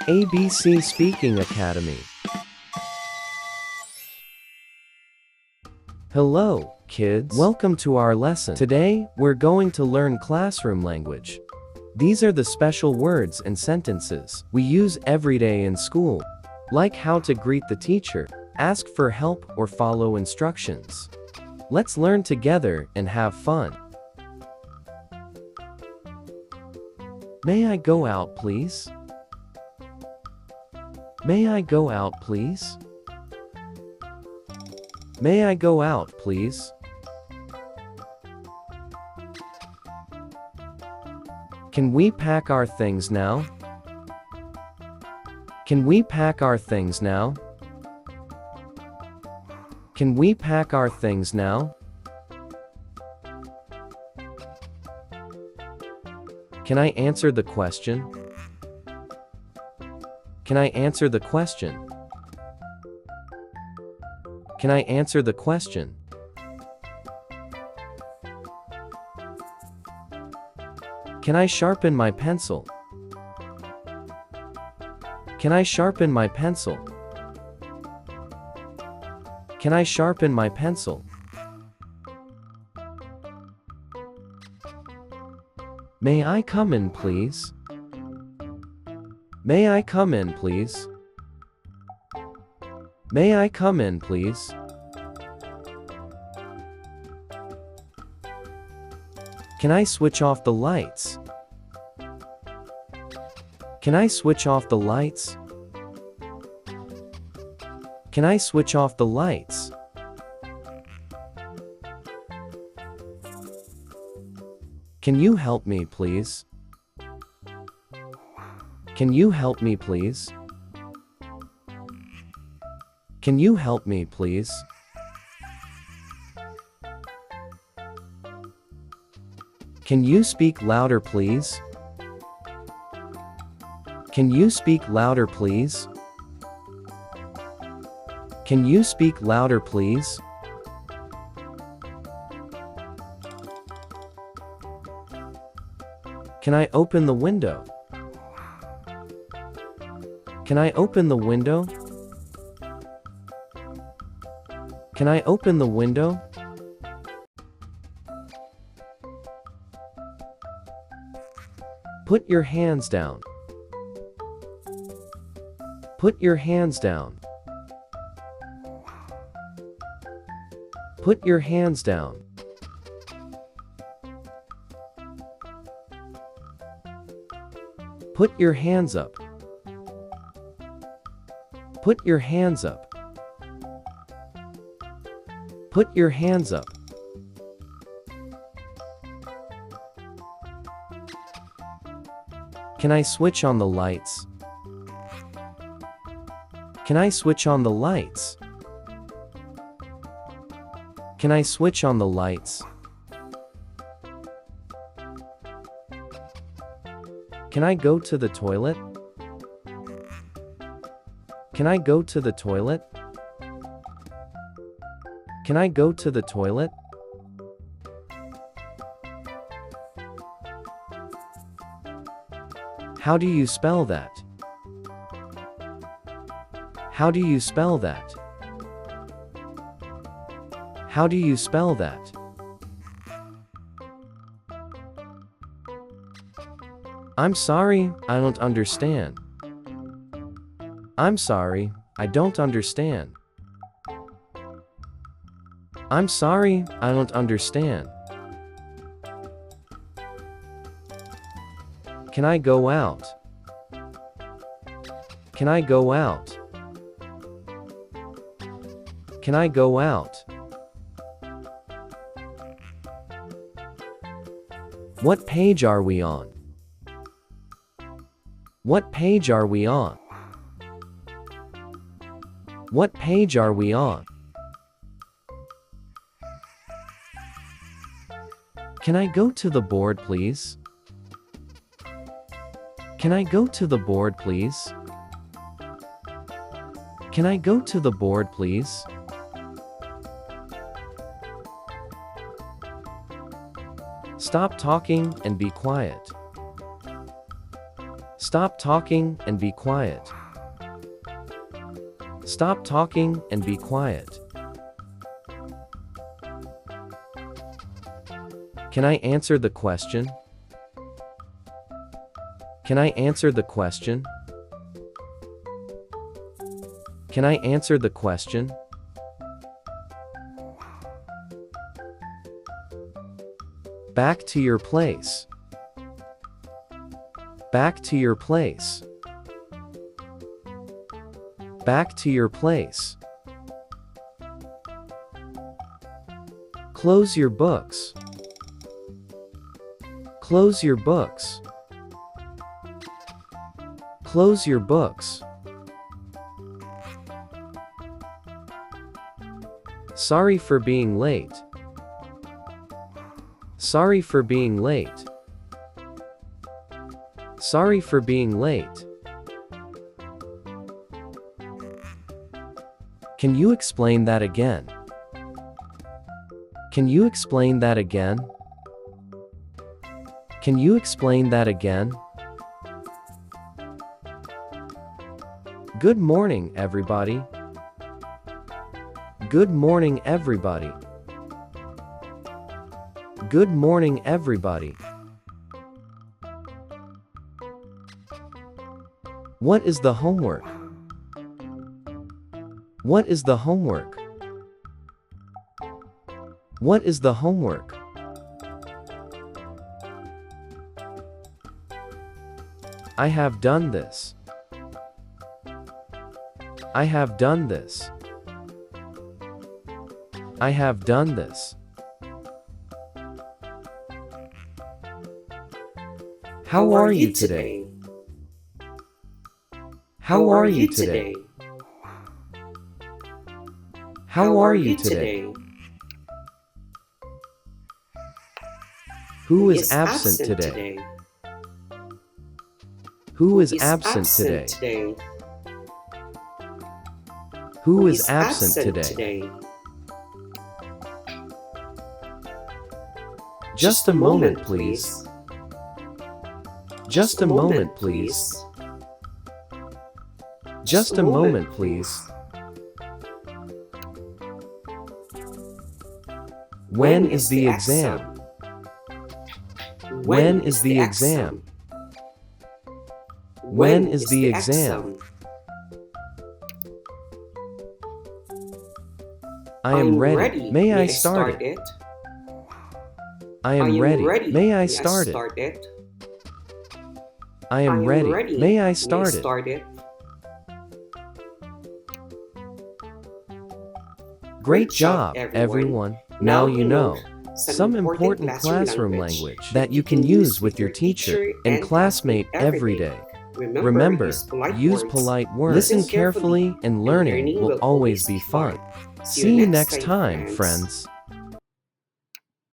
ABC Speaking Academy. Hello, kids. Welcome to our lesson. Today, we're going to learn classroom language. These are the special words and sentences we use every day in school, like how to greet the teacher, ask for help, or follow instructions. Let's learn together and have fun. May I go out, please? May I go out, please? May I go out, please? Can we pack our things now? Can we pack our things now? Can we pack our things now? Can I answer the question? Can I answer the question? Can I answer the question? Can I sharpen my pencil? Can I sharpen my pencil? Can I sharpen my pencil? May I come in, please? May I come in, please? May I come in, please? Can I switch off the lights? Can I switch off the lights? Can I switch off the lights? Can you help me, please? Can you help me, please? Can you help me, please? Can you speak louder, please? Can you speak louder, please? Can you speak louder, please? Can I open the window? Can I open the window? Can I open the window? Put your hands down. Put your hands down. Put your hands down. Put your hands up. Put your hands up. Put your hands up. Can I switch on the lights? Can I switch on the lights? Can I switch on the lights? Can I go to the toilet? Can I go to the toilet? Can I go to the toilet? How do you spell that? How do you spell that? How do you spell that? I'm sorry, I don't understand. I'm sorry, I don't understand. I'm sorry, I don't understand. Can I go out? Can I go out? Can I go out? What page are we on? What page are we on? What page are we on? Can I go to the board, please? Can I go to the board, please? Can I go to the board, please? Stop talking and be quiet. Stop talking and be quiet. Stop talking and be quiet. Can I answer the question? Can I answer the question? Can I answer the question? Back to your place. Back to your place. Back to your place. Close your books. Close your books. Close your books. Sorry for being late. Sorry for being late. Sorry for being late. Can you explain that again? Can you explain that again? Can you explain that again? Good morning, everybody. Good morning, everybody. Good morning, everybody. What is the homework? What is the homework? What is the homework? I have done this. I have done this. I have done this. How are you today? How are you today? How are you today? Who is absent today? Who is absent today? Who is absent today? Just a moment, please. Just a moment, please. Just a moment, please. When is the exam? When is the exam? When is the exam? I am ready. May I start it? I am ready. May I start it? I am ready. May I start it? Great job, everyone. Now you know some important classroom language that you can use with your teacher and classmate every day. Remember, use polite words. Listen carefully, and learning will always be fun. See you next time, friends.